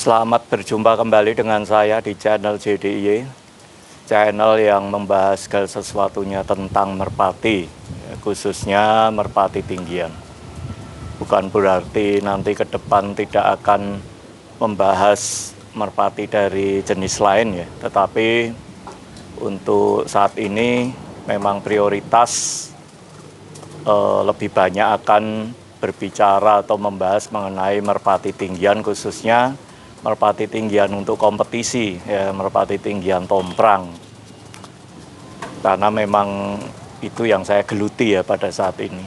Selamat berjumpa kembali dengan saya di channel JDIY, channel yang membahas segala sesuatunya tentang merpati, khususnya merpati tinggian. Bukan berarti nanti ke depan tidak akan membahas merpati dari jenis lain ya, tetapi untuk saat ini memang prioritas lebih banyak akan berbicara atau membahas mengenai merpati tinggian, khususnya merpati tinggian untuk kompetisi, ya, merpati tinggian tomprang. Karena memang itu yang saya geluti ya pada saat ini.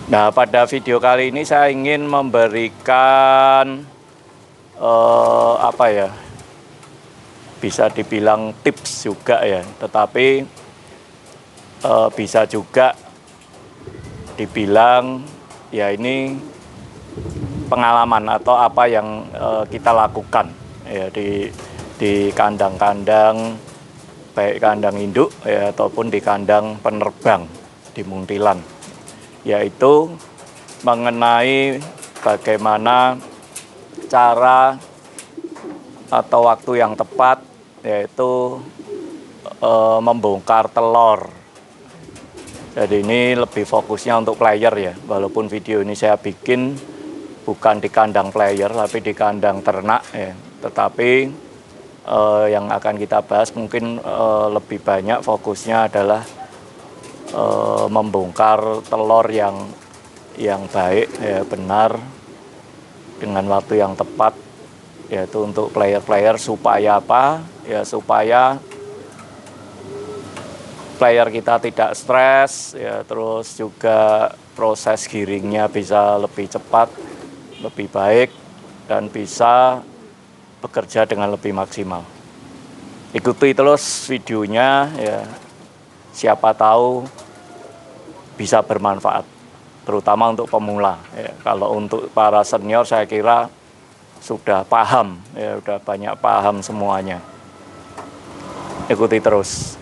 Nah, pada video kali ini saya ingin memberikan bisa dibilang tips juga ya, tetapi bisa juga dibilang ya ini pengalaman atau apa yang kita lakukan ya di kandang-kandang, baik kandang induk ya ataupun di kandang penerbang di Muntilan, yaitu mengenai bagaimana cara atau waktu yang tepat, yaitu membongkar telur. Jadi ini lebih fokusnya untuk player ya, walaupun video ini saya bikin bukan di kandang player tapi di kandang ternak ya. Tetapi yang akan kita bahas mungkin lebih banyak fokusnya adalah membongkar telur yang baik ya, benar, dengan waktu yang tepat, yaitu untuk player-player supaya apa? Ya supaya player kita tidak stres ya, terus juga proses giringnya bisa lebih cepat, lebih baik, dan bisa bekerja dengan lebih maksimal. Ikuti terus videonya ya, siapa tahu bisa bermanfaat, terutama untuk pemula ya. Kalau untuk para senior saya kira sudah paham ya, sudah banyak paham semuanya. Ikuti terus.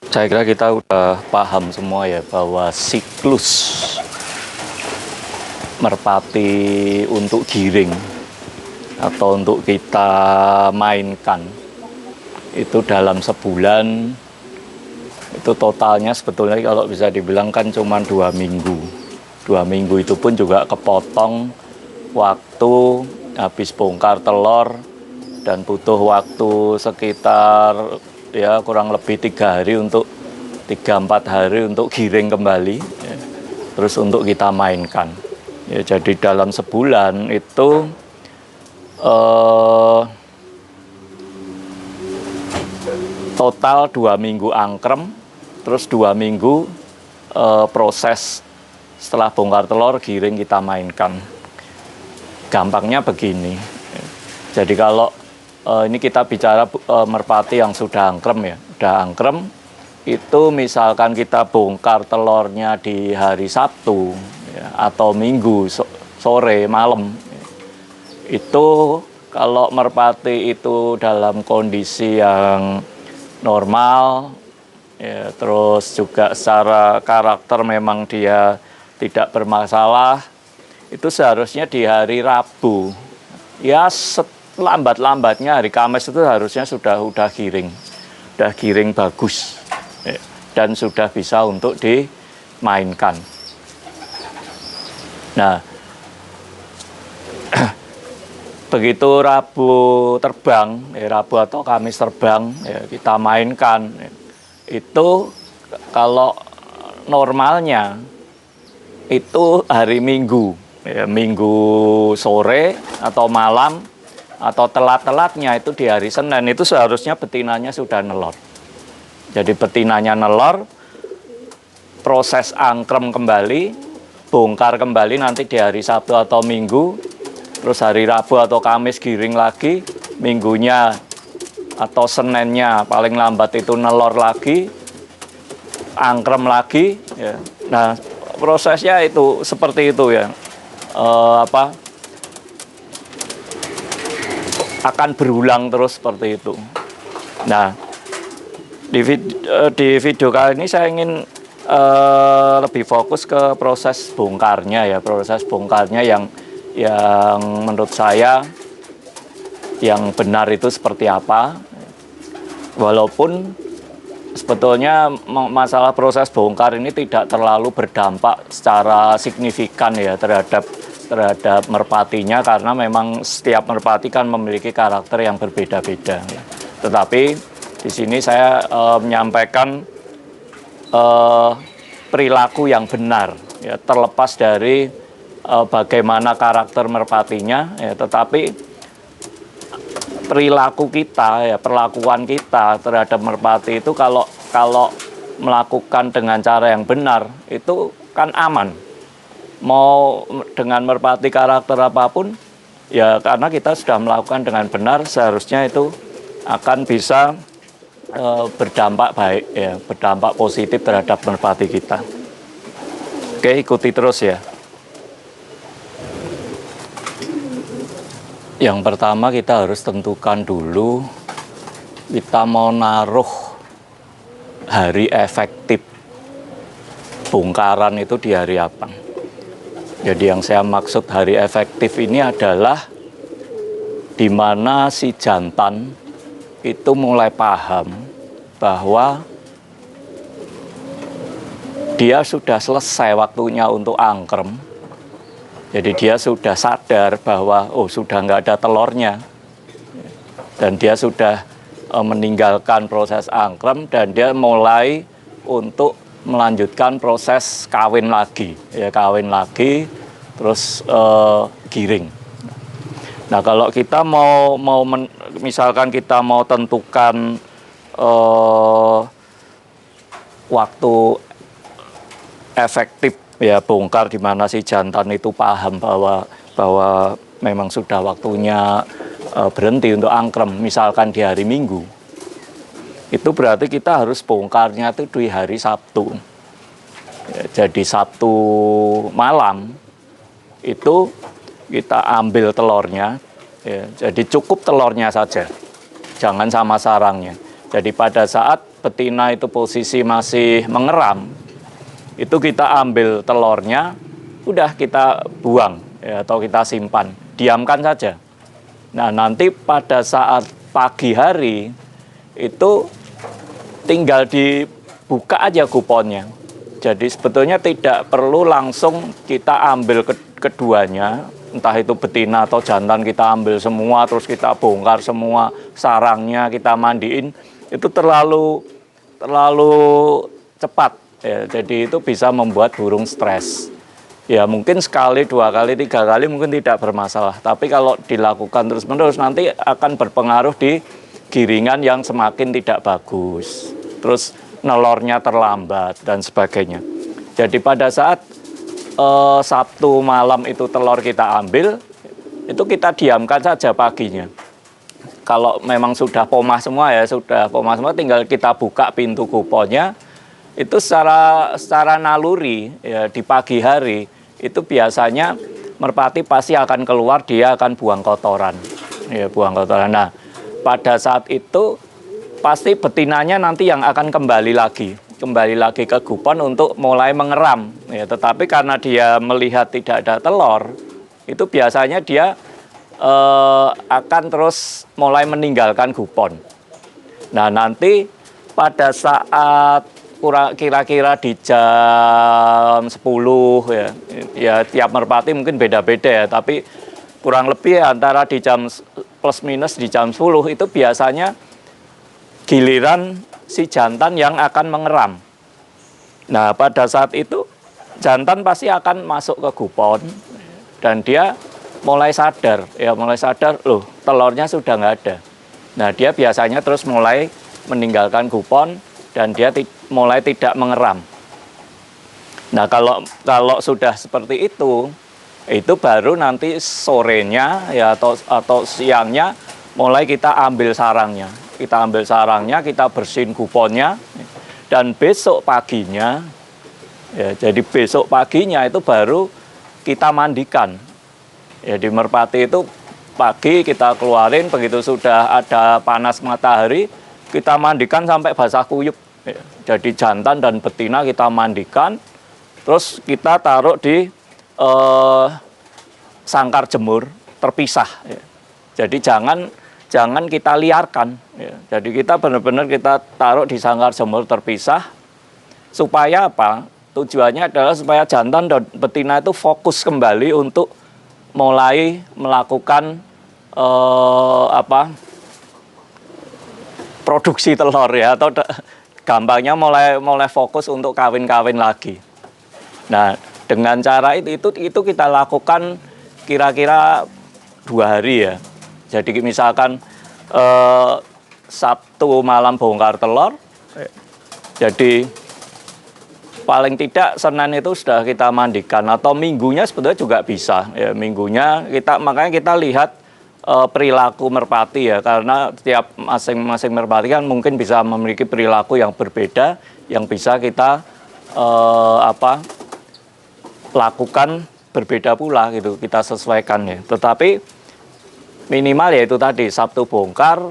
Saya kira kita udah paham semua ya bahwa siklus merpati untuk giring atau untuk kita mainkan itu dalam sebulan itu totalnya sebetulnya kalau bisa dibilang kan cuma 2 minggu. 2 minggu itu pun juga kepotong waktu habis bongkar telur dan butuh waktu sekitar ya kurang lebih 3 hari untuk 3-4 hari untuk giring kembali ya. Terus untuk kita mainkan ya, jadi dalam sebulan itu total 2 minggu angkrem, terus 2 minggu proses setelah bongkar telur giring kita mainkan. Gampangnya begini, jadi kalau ini kita bicara merpati yang sudah angkrem ya, udah angkrem itu misalkan kita bongkar telurnya di hari Sabtu ya, atau Minggu sore malam, itu kalau merpati itu dalam kondisi yang normal ya, terus juga secara karakter memang dia tidak bermasalah, itu seharusnya di hari Rabu ya, lambat-lambatnya hari Kamis itu harusnya sudah giring bagus ya, dan sudah bisa untuk dimainkan. Nah, begitu Rabu terbang, Rabu atau Kamis terbang, ya, kita mainkan. Itu kalau normalnya itu hari Minggu, ya, Minggu sore atau malam, atau telat-telatnya itu di hari Senin, itu seharusnya betinanya sudah nelor. Jadi betinanya nelor, proses angkrem kembali, bongkar kembali nanti di hari Sabtu atau Minggu, terus hari Rabu atau Kamis giring lagi, Minggunya atau Seninnya paling lambat itu nelor lagi, angkrem lagi ya. Nah, prosesnya itu seperti itu ya. Akan berulang terus seperti itu. Nah, di video kali ini saya ingin lebih fokus ke proses bongkarnya ya, proses bongkarnya yang menurut saya yang benar itu seperti apa. Walaupun sebetulnya masalah proses bongkar ini tidak terlalu berdampak secara signifikan ya terhadap merpatinya, karena memang setiap merpati kan memiliki karakter yang berbeda-beda. Tetapi di sini saya menyampaikan perilaku yang benar, ya, terlepas dari bagaimana karakter merpatinya, ya, tetapi perilaku kita, ya, perlakuan kita terhadap merpati itu kalau melakukan dengan cara yang benar itu kan aman. Mau dengan merpati karakter apapun, ya karena kita sudah melakukan dengan benar, seharusnya itu akan bisa berdampak baik, ya, berdampak positif terhadap merpati kita. Oke, ikuti terus ya. Yang pertama kita harus tentukan dulu kita mau naruh hari efektif bongkaran itu di hari apa. Jadi yang saya maksud hari efektif ini adalah di mana si jantan itu mulai paham bahwa dia sudah selesai waktunya untuk angkrem. Jadi dia sudah sadar bahwa sudah nggak ada telurnya, dan dia sudah meninggalkan proses angkrem dan dia mulai untuk melanjutkan proses kawin lagi, ya, kawin lagi terus giring. Nah, kalau kita misalkan kita mau tentukan waktu efektif, ya, bongkar, di mana si jantan itu paham bahwa memang sudah waktunya berhenti untuk angkrem, misalkan di hari Minggu. Itu berarti kita harus bongkarnya itu di hari Sabtu. Ya, jadi Sabtu malam itu kita ambil telurnya, ya, jadi cukup telurnya saja, jangan sama sarangnya. Jadi pada saat betina itu posisi masih mengeram, itu kita ambil telurnya, udah kita buang, ya, atau kita simpan, diamkan saja. Nah, nanti pada saat pagi hari itu tinggal dibuka aja kuponnya. Jadi sebetulnya tidak perlu langsung kita ambil keduanya, entah itu betina atau jantan, kita ambil semua terus kita bongkar semua sarangnya, kita mandiin, itu terlalu cepat. Ya, jadi itu bisa membuat burung stres. Ya, mungkin sekali, 2 kali, 3 kali mungkin tidak bermasalah. Tapi kalau dilakukan terus-menerus nanti akan berpengaruh di giringan yang semakin tidak bagus. Terus nelornya terlambat dan sebagainya. Jadi pada saat Sabtu malam itu telur kita ambil, itu kita diamkan saja paginya. Kalau memang sudah pomah semua, ya sudah pomah semua, tinggal kita buka pintu kuponnya. Itu secara naluri, ya, di pagi hari itu biasanya merpati pasti akan keluar, dia akan buang kotoran, ya, buang kotoran. Nah, pada saat itu pasti betinanya nanti yang akan kembali lagi ke kupon untuk mulai mengeram, ya. Tetapi karena dia melihat tidak ada telur, itu biasanya dia akan terus mulai meninggalkan kupon. Nah, nanti pada saat kira-kira di jam 10, ya tiap merpati mungkin beda-beda ya, tapi kurang lebih antara di jam plus minus di jam 10 itu biasanya giliran si jantan yang akan mengeram. Nah, pada saat itu jantan pasti akan masuk ke kupon dan dia mulai sadar, loh, telurnya sudah nggak ada. Nah, dia biasanya terus mulai meninggalkan kupon dan dia mulai tidak mengeram. Nah, kalau sudah seperti itu baru nanti sorenya, ya, atau siangnya mulai kita ambil sarangnya. Kita bersihin kuponnya, dan besok paginya, ya, jadi besok paginya itu baru kita mandikan. Ya, di merpati itu pagi kita keluarin, begitu sudah ada panas matahari, kita mandikan sampai basah kuyup. Ya. Jadi jantan dan betina kita mandikan, terus kita taruh di sangkar jemur terpisah. Ya. Jadi jangan kita liarkan. Ya. Jadi kita benar-benar kita taruh di sangkar jemur terpisah, supaya apa? Tujuannya adalah supaya jantan dan betina itu fokus kembali untuk mulai melakukan produksi telur ya, atau gampangnya mulai fokus untuk kawin-kawin lagi. Nah, dengan cara itu kita lakukan kira-kira 2 hari ya. Jadi misalkan Sabtu malam bongkar telur, jadi paling tidak Senin itu sudah kita mandikan, atau minggunya sebetulnya juga bisa. Ya, minggunya makanya kita lihat perilaku merpati ya, karena setiap masing-masing merpati kan mungkin bisa memiliki perilaku yang berbeda, yang bisa kita lakukan berbeda pula gitu, kita sesuaikan ya. Tetapi minimal ya itu tadi, Sabtu bongkar,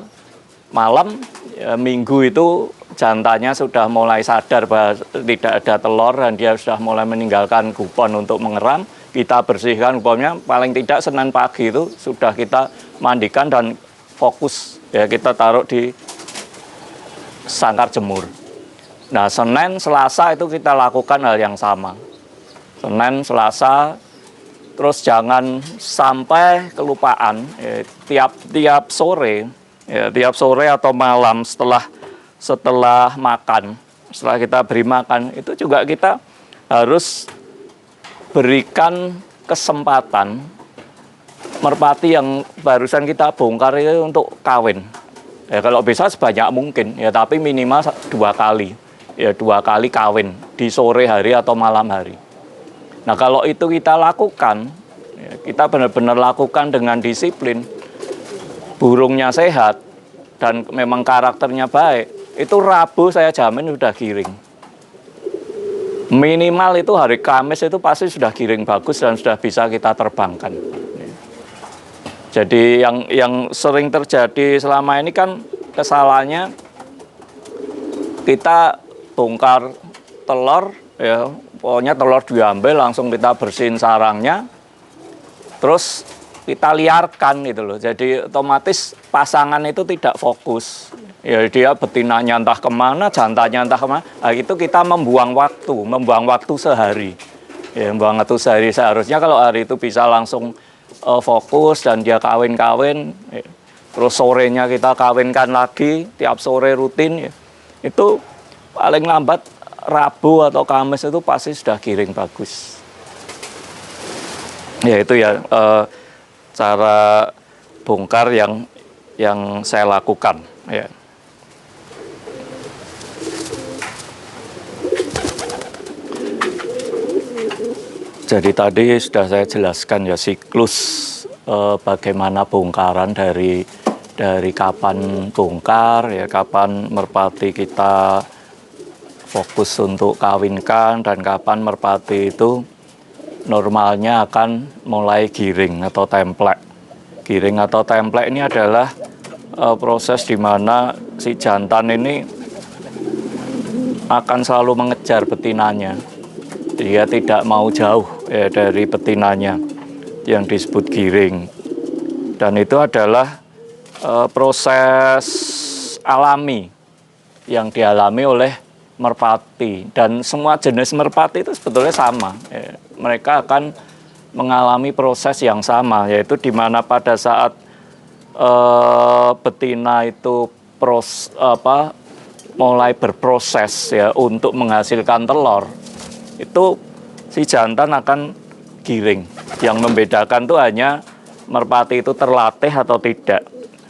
malam ya, Minggu itu jantannya sudah mulai sadar bahwa tidak ada telur dan dia sudah mulai meninggalkan gupon untuk mengeram. Kita bersihkan guponnya, paling tidak Senin pagi itu sudah kita mandikan dan fokus ya, kita taruh di sangkar jemur. Nah, Senin, Selasa itu kita lakukan hal yang sama. Senin, Selasa, terus jangan sampai kelupaan ya, tiap sore ya, tiap sore atau malam setelah makan, setelah kita beri makan, itu juga kita harus berikan kesempatan merpati yang barusan kita bongkar itu untuk kawin. Ya, kalau bisa sebanyak mungkin ya, tapi minimal 2 kali. Ya, 2 kali kawin di sore hari atau malam hari. Nah, kalau itu kita lakukan, ya, kita benar-benar lakukan dengan disiplin, burungnya sehat dan memang karakternya baik, itu Rabu saya jamin sudah giring. Minimal itu hari Kamis itu pasti sudah giring bagus dan sudah bisa kita terbangkan. Jadi yang sering terjadi selama ini kan kesalahannya, kita bongkar telur ya, pokoknya telur diambil langsung kita bersihin sarangnya, terus kita liarkan gitu loh. Jadi otomatis pasangan itu tidak fokus. Ya, dia betinanya entah kemana, jantannya entah kemana. Nah, itu kita membuang waktu sehari. Ya, membuang waktu sehari. Seharusnya kalau hari itu bisa langsung fokus dan dia kawin-kawin. Ya. Terus sorenya kita kawinkan lagi, tiap sore rutin. Ya. Itu paling lambat Rabu atau Kamis itu pasti sudah giring bagus. Ya, itu ya cara bongkar yang saya lakukan ya. Jadi tadi sudah saya jelaskan ya siklus bagaimana bongkaran dari kapan bongkar ya, kapan merpati kita fokus untuk kawinkan, dan kapan merpati itu normalnya akan mulai giring atau templek. Giring atau templek ini adalah proses di mana si jantan ini akan selalu mengejar betinanya. Dia tidak mau jauh ya dari betinanya, yang disebut giring. Dan itu adalah proses alami yang dialami oleh merpati, dan semua jenis merpati itu sebetulnya sama. Ya. Mereka akan mengalami proses yang sama, yaitu di mana pada saat betina itu mulai berproses ya untuk menghasilkan telur, itu si jantan akan giring. Yang membedakan itu hanya merpati itu terlatih atau tidak.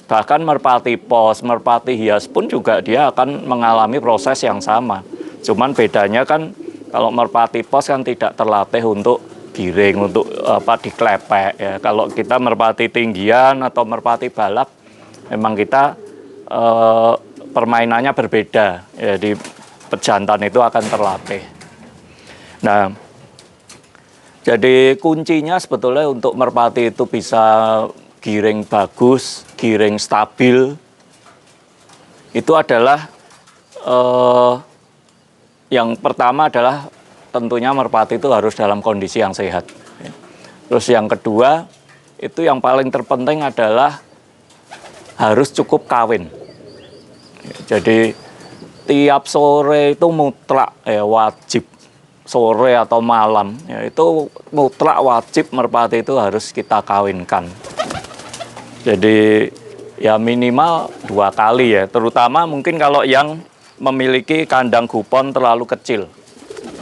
Bahkan merpati pos, merpati hias pun juga dia akan mengalami proses yang sama. Cuman bedanya kan kalau merpati pos kan tidak terlatih untuk giring, untuk diklepek ya. Kalau kita merpati tinggian atau merpati balap, memang kita permainannya berbeda ya, di pejantan itu akan terlatih. Nah, jadi kuncinya sebetulnya untuk merpati itu bisa giring bagus, giring stabil, itu adalah yang pertama adalah tentunya merpati itu harus dalam kondisi yang sehat. Terus yang kedua, itu yang paling terpenting adalah harus cukup kawin. Jadi tiap sore itu mutlak wajib, sore atau malam ya, itu mutlak wajib merpati itu harus kita kawinkan. Jadi ya minimal 2 kali ya, terutama mungkin kalau yang memiliki kandang gupon terlalu kecil.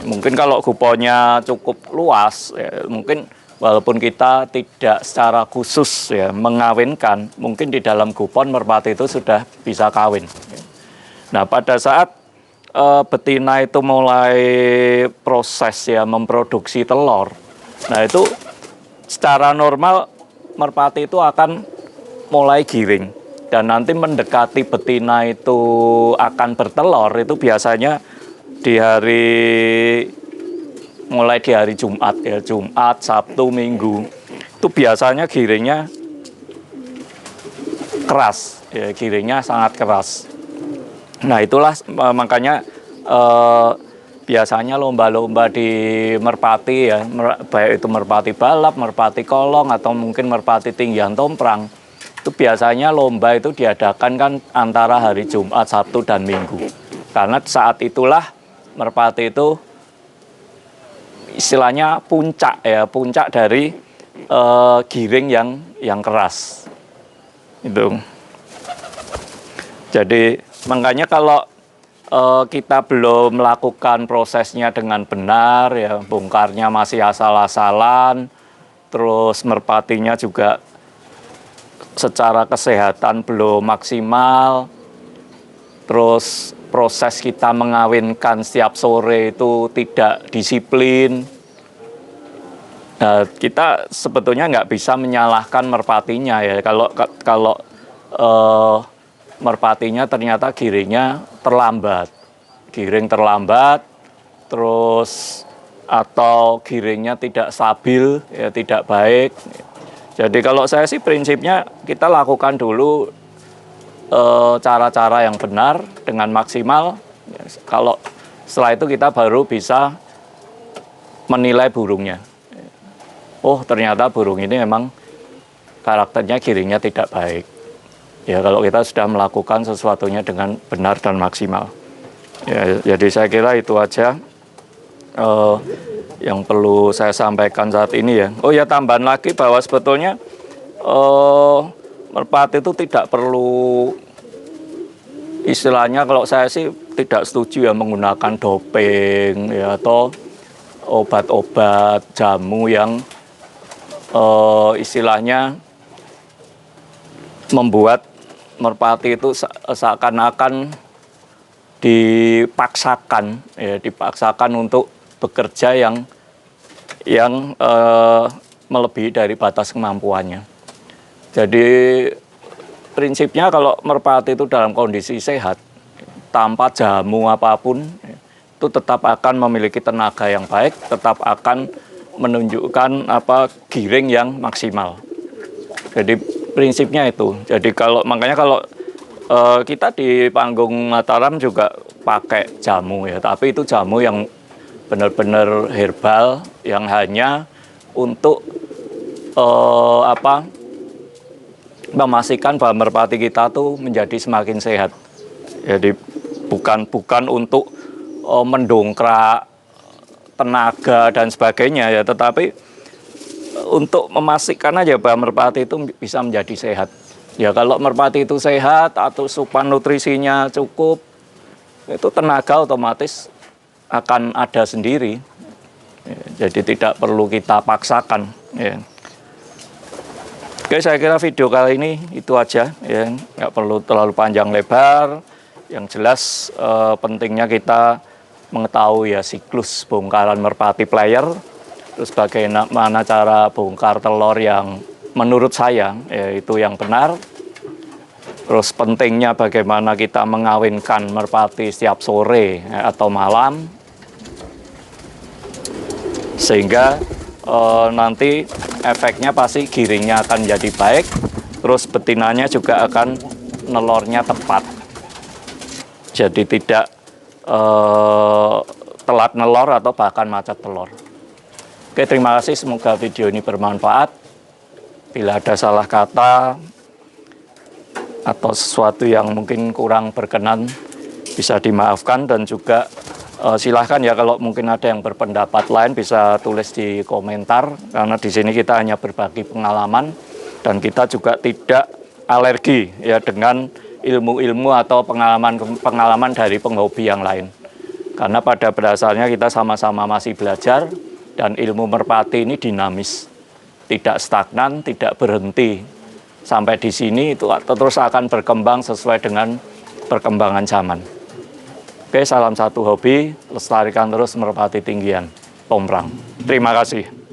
Mungkin kalau guponnya cukup luas ya, mungkin walaupun kita tidak secara khusus ya mengawinkan, mungkin di dalam gupon merpati itu sudah bisa kawin. Nah, pada saat betina itu mulai proses ya memproduksi telur, nah itu secara normal merpati itu akan mulai giring, dan nanti mendekati betina itu akan bertelur itu biasanya mulai di hari Jumat ya, Jumat, Sabtu, Minggu, itu biasanya giringnya keras ya, giringnya sangat keras. Nah, itulah makanya biasanya lomba-lomba di merpati ya, baik itu merpati balap, merpati kolong, atau mungkin merpati tinggian tomprang, itu biasanya lomba itu diadakan kan antara hari Jumat, Sabtu, dan Minggu. Karena saat itulah merpati itu istilahnya puncak ya, puncak dari giring yang keras itu. Jadi makanya kalau kita belum melakukan prosesnya dengan benar ya, bongkarnya masih asal-asalan, terus merpatinya juga secara kesehatan belum maksimal, terus proses kita mengawinkan setiap sore itu tidak disiplin. Nah, kita sebetulnya nggak bisa menyalahkan merpatinya ya, kalau merpatinya ternyata giringnya terlambat, terus atau giringnya tidak stabil ya, tidak baik. Jadi kalau saya sih prinsipnya kita lakukan dulu cara-cara yang benar dengan maksimal. Kalau setelah itu kita baru bisa menilai burungnya. Oh, ternyata burung ini memang karakternya giringnya tidak baik. Ya, kalau kita sudah melakukan sesuatunya dengan benar dan maksimal. Ya, jadi saya kira itu aja yang perlu saya sampaikan saat ini ya. Oh ya, tambahan lagi bahwa sebetulnya merpati itu tidak perlu, istilahnya kalau saya sih tidak setuju ya menggunakan doping ya, atau obat-obat jamu yang istilahnya membuat merpati itu seakan-akan dipaksakan untuk bekerja yang melebihi dari batas kemampuannya. Jadi prinsipnya kalau merpati itu dalam kondisi sehat, tanpa jamu apapun, itu tetap akan memiliki tenaga yang baik, tetap akan menunjukkan giring yang maksimal. Jadi prinsipnya itu. Jadi makanya kalau kita di panggung Mataram juga pakai jamu ya, tapi itu jamu yang benar-benar herbal, yang hanya untuk memastikan bahwa merpati kita tuh menjadi semakin sehat. Jadi bukan untuk mendongkrak tenaga dan sebagainya ya, tetapi untuk memastikan aja bahwa merpati itu bisa menjadi sehat. Ya, kalau merpati itu sehat atau asupan nutrisinya cukup, itu tenaga otomatis akan ada sendiri. Ya, jadi tidak perlu kita paksakan. Ya. Oke, saya kira video kali ini itu aja. Ya, nggak perlu terlalu panjang lebar. Yang jelas pentingnya kita mengetahui ya siklus bongkaran merpati player, terus bagaimana cara bongkar telur yang menurut saya ya, itu yang benar. Terus pentingnya bagaimana kita mengawinkan merpati setiap sore ya, atau malam, sehingga nanti efeknya pasti giringnya akan jadi baik, terus betinanya juga akan nelornya tepat. Jadi tidak telat nelor atau bahkan macet telur. Oke, terima kasih. Semoga video ini bermanfaat. Bila ada salah kata atau sesuatu yang mungkin kurang berkenan, bisa dimaafkan. Dan juga silahkan ya, kalau mungkin ada yang berpendapat lain bisa tulis di komentar. Karena di sini kita hanya berbagi pengalaman dan kita juga tidak alergi ya dengan ilmu-ilmu atau pengalaman dari penghobi yang lain. Karena pada dasarnya kita sama-sama masih belajar dan ilmu merpati ini dinamis, tidak stagnan, tidak berhenti. Sampai di sini itu terus akan berkembang sesuai dengan perkembangan zaman. Oke, salam satu hobi, lestarikan terus merpati tinggian. Tomrang. Terima kasih.